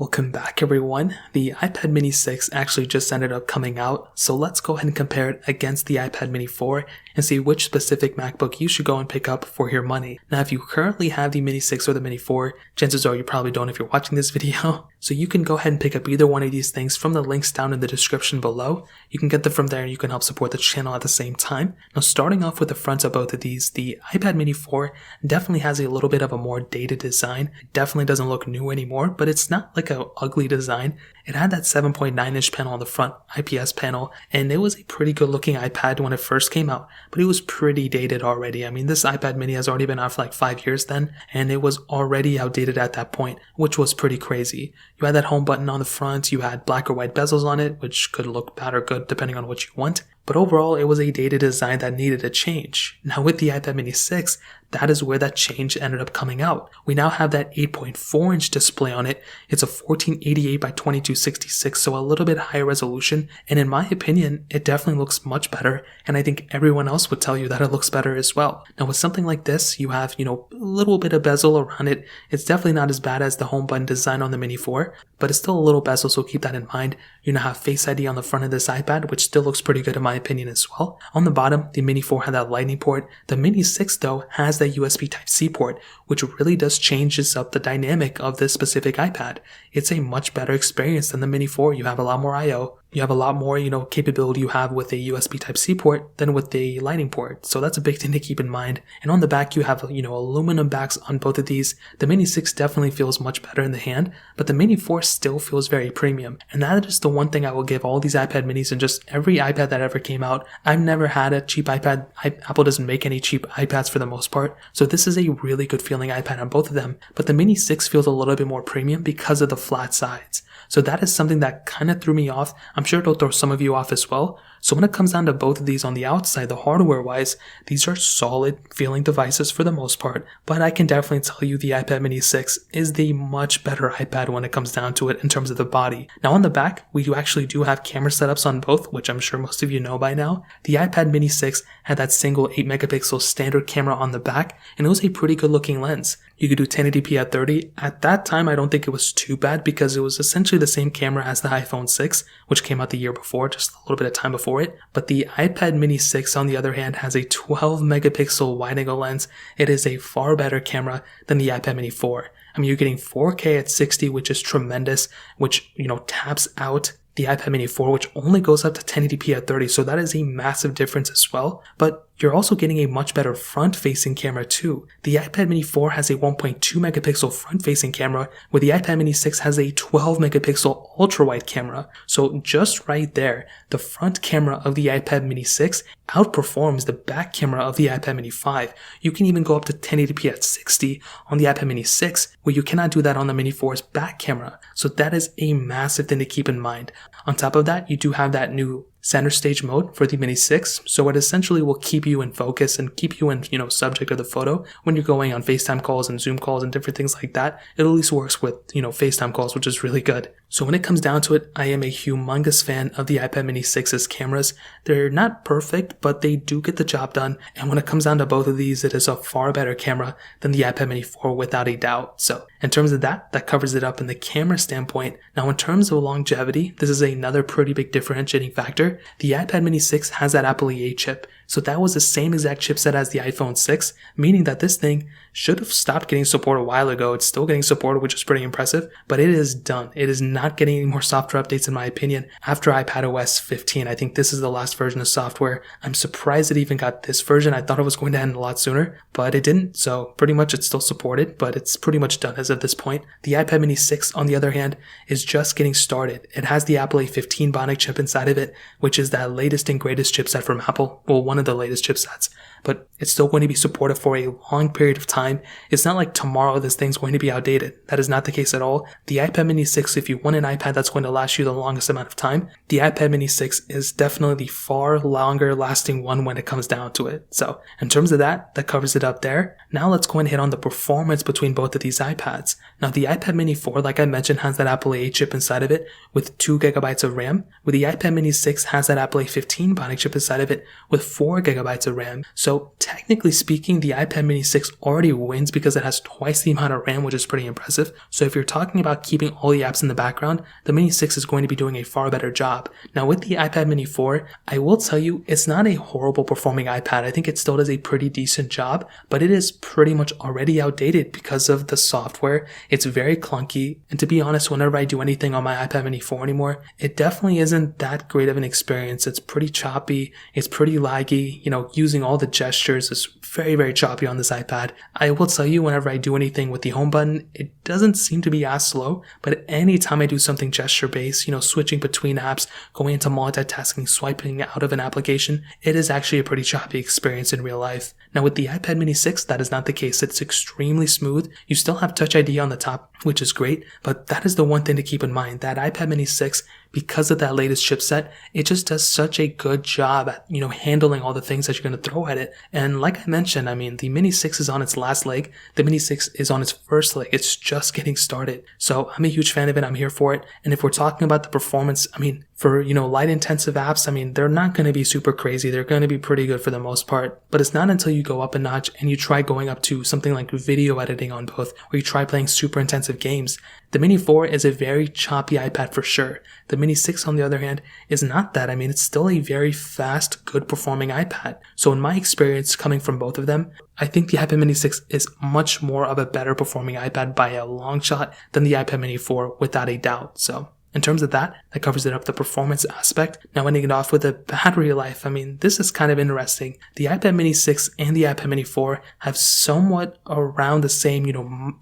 Welcome back everyone. The iPad mini 6 actually just ended up coming out, so let's go ahead and compare it against the iPad mini 4 and see which specific MacBook you should go and pick up for your money. Now if you currently have the mini 6 or the mini 4, chances are you probably don't if you're watching this video, so you can go ahead and pick up either one of these things from the links down in the description below. You can get them from there and you can help support the channel at the same time. Now starting off with the fronts of both of these, the iPad mini 4 definitely has a little bit of a more dated design. It definitely doesn't look new anymore, but it's not like a ugly design. It had that 7.9 inch panel on the front, IPS panel, and it was a pretty good looking iPad when it first came out, but it was pretty dated already. I mean, this iPad mini has already been out for like 5 years then, and it was already outdated at that point, which was pretty crazy. You had that home button on the front, you had black or white bezels on it, which could look bad or good depending on what you want. But overall, it was a dated design that needed a change. Now with the iPad mini 6, that is where that change ended up coming out. We now have that 8.4 inch display on it. It's a 1488 by 2266, so a little bit higher resolution. And in my opinion, it definitely looks much better. And I think everyone else would tell you that it looks better as well. Now with something like this, you have, a little bit of bezel around it. It's definitely not as bad as the home button design on the mini 4, but it's still a little bezel, so keep that in mind. You now have Face ID on the front of this iPad, which still looks pretty good in my opinion as well. On the bottom, the mini 4 had that lightning port. The mini 6 though has that USB Type-C port, which really does changes up the dynamic of this specific iPad. It's a much better experience than the mini 4. You have a lot more I/O. You have a lot more, capability you have with a USB Type-C port than with the lightning port. So that's a big thing to keep in mind. And on the back, you have, aluminum backs on both of these. The Mini 6 definitely feels much better in the hand, but the Mini 4 still feels very premium. And that is the one thing I will give all these iPad minis and just every iPad that ever came out. I've never had a cheap iPad. Apple doesn't make any cheap iPads for the most part. So this is a really good feeling iPad on both of them. But the Mini 6 feels a little bit more premium because of the flat sides. So that is something that kind of threw me off. I'm sure it'll throw some of you off as well. So when it comes down to both of these on the outside, the hardware wise, these are solid feeling devices for the most part, but I can definitely tell you the iPad mini 6 is the much better iPad when it comes down to it in terms of the body. Now on the back, we actually do have camera setups on both, which I'm sure most of you know by now. The iPad mini 6 had that single 8 megapixel standard camera on the back, and it was a pretty good looking lens. You could do 1080p at 30. At that time, I don't think it was too bad because it was essentially the same camera as the iPhone 6, which came out the year before, just a little bit of time before it. But the iPad mini 6, on the other hand, has a 12 megapixel wide-angle lens. It is a far better camera than the iPad mini 4. I mean, you're getting 4K at 60, which is tremendous, which, taps out the iPad mini 4, which only goes up to 1080p at 30, so that is a massive difference as well. But you're also getting a much better front-facing camera too. The iPad mini 4 has a 1.2 megapixel front-facing camera, where the iPad mini 6 has a 12 megapixel ultra-wide camera. So just right there, the front camera of the iPad mini 6 outperforms the back camera of the iPad mini 5. You can even go up to 1080p at 60 on the iPad mini 6, where you cannot do that on the mini 4's back camera. So that is a massive thing to keep in mind. On top of that, you do have that new center stage mode for the mini 6, so it essentially will keep you in focus and keep you in, subject of the photo when you're going on FaceTime calls and Zoom calls and different things like that. It at least works with, FaceTime calls, which is really good. So when it comes down to it, I am a humongous fan of the iPad mini 6's cameras. They're not perfect, but they do get the job done. And when it comes down to both of these, it is a far better camera than the iPad mini 4 without a doubt. So in terms of that covers it up in the camera standpoint. Now in terms of longevity, this is another pretty big differentiating factor. The iPad mini 6 has that Apple A chip. So that was the same exact chipset as the iPhone 6, meaning that this thing should have stopped getting support a while ago. It's still getting support, which is pretty impressive, but it is done. It is not getting any more software updates in my opinion after iPadOS 15. I think this is the last version of software. I'm surprised it even got this version. I thought it was going to end a lot sooner, but it didn't. So pretty much it's still supported, but it's pretty much done as of this point. The iPad mini 6, on the other hand, is just getting started. It has the Apple A15 Bionic chip inside of it, which is that latest and greatest chipset from Apple. Well, one of the latest chipsets, but it's still going to be supported for a long period of time. It's not like tomorrow this thing's going to be outdated. That is not the case at all. The iPad mini 6, if you want an iPad that's going to last you the longest amount of time, the iPad mini 6 is definitely the far longer lasting one when it comes down to it. So in terms of that covers it up there. Now let's go and hit on the performance between both of these iPads. Now the iPad mini 4, like I mentioned, has that Apple A chip inside of it with 2 gigabytes of RAM, where the iPad mini 6 has that Apple A15 Bionic chip inside of it with 4 gigabytes of RAM. So So technically speaking, the iPad mini 6 already wins because it has twice the amount of RAM, which is pretty impressive. So if you're talking about keeping all the apps in the background, the mini 6 is going to be doing a far better job. Now with the iPad mini 4, I will tell you, it's not a horrible performing iPad. I think it still does a pretty decent job, but it is pretty much already outdated because of the software. It's very clunky, and to be honest, whenever I do anything on my iPad mini 4 anymore, it definitely isn't that great of an experience. It's pretty choppy, it's pretty laggy, using all the gestures is very, very choppy on this iPad. I will tell you, whenever I do anything with the home button, it doesn't seem to be as slow, but anytime I do something gesture based, switching between apps, going into multitasking, swiping out of an application, it is actually a pretty choppy experience in real life. Now with the iPad mini 6, that is not the case. It's extremely smooth. You still have Touch ID on the top, which is great, but that is the one thing to keep in mind. That iPad mini 6, because of that latest chipset, it just does such a good job at, handling all the things that you're going to throw at it. And like I mentioned, the Mini 6 is on its last leg. The Mini 6 is on its first leg. It's just getting started. So I'm a huge fan of it. I'm here for it. And if we're talking about the performance, for, light intensive apps, they're not going to be super crazy. They're going to be pretty good for the most part. But it's not until you go up a notch and you try going up to something like video editing on both, or you try playing super intensive games. The Mini 4 is a very choppy iPad for sure. The Mini 6, on the other hand, is not that. It's still a very fast, good performing iPad. So in my experience coming from both of them, I think the iPad mini 6 is much more of a better performing iPad by a long shot than the iPad mini 4, without a doubt. So in terms of that covers it up, the performance aspect. Now ending it off with the battery life, this is kind of interesting. The iPad mini 6 and the iPad mini 4 have somewhat around the same,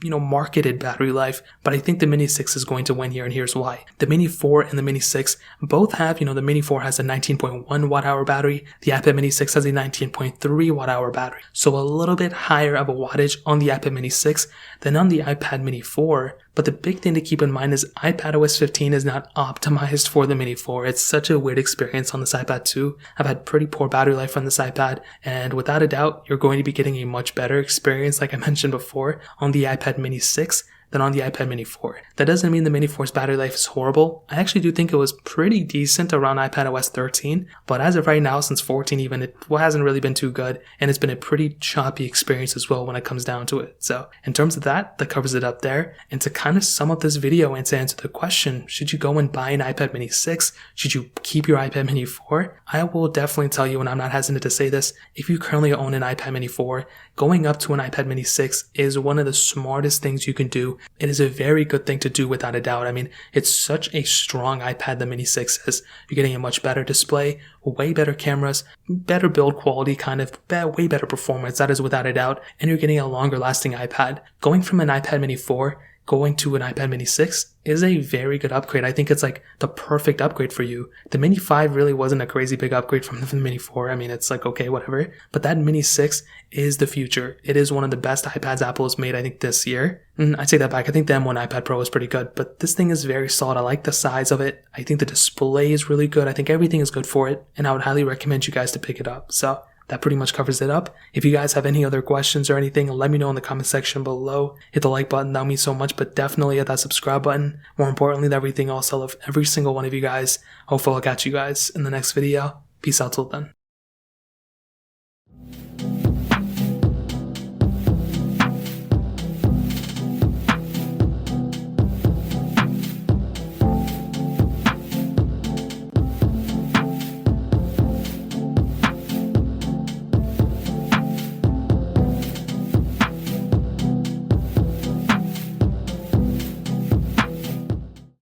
marketed battery life, but I think the mini 6 is going to win here, and here's why. The mini 4 and the mini 6 both have, the mini 4 has a 19.1 watt hour battery, the iPad mini 6 has a 19.3 watt hour battery. So a little bit higher of a wattage on the iPad mini 6 than on the iPad mini 4. But the big thing to keep in mind is iPadOS 15 is not optimized for the Mini 4. It's such a weird experience on this iPad too. I've had pretty poor battery life on this iPad, and without a doubt, you're going to be getting a much better experience, like I mentioned before, on the iPad Mini 6 than on the iPad mini 4. That doesn't mean the mini 4's battery life is horrible. I actually do think it was pretty decent around iPadOS 13, but as of right now, since 14 even, it hasn't really been too good, and it's been a pretty choppy experience as well when it comes down to it. So in terms of that covers it up there. And to kind of sum up this video and to answer the question, should you go and buy an iPad mini 6? Should you keep your iPad mini 4? I will definitely tell you, and I'm not hesitant to say this, if you currently own an iPad mini 4, going up to an iPad mini 6 is one of the smartest things you can do. It is a very good thing to do without a doubt. It's such a strong iPad, the Mini 6 is. You're getting a much better display, way better cameras, better build quality, way better performance, that is without a doubt, and you're getting a longer lasting iPad. Going from an iPad mini 4 going to an iPad mini 6 is a very good upgrade. I think it's like the perfect upgrade for you. The Mini 5 really wasn't a crazy big upgrade from the Mini 4. It's like, okay, whatever. But that Mini 6 is the future. It is one of the best iPads Apple has made, I think, this year. I take that back. I think the M1 iPad Pro was pretty good, but this thing is very solid. I like the size of it. I think the display is really good. I think everything is good for it, and I would highly recommend you guys to pick it up. So that pretty much covers it up. If you guys have any other questions or anything, let me know in the comment section below. Hit the like button, that means so much, but definitely hit that subscribe button. More importantly than everything else, I love every single one of you guys. Hopefully I'll catch you guys in the next video. Peace out till then.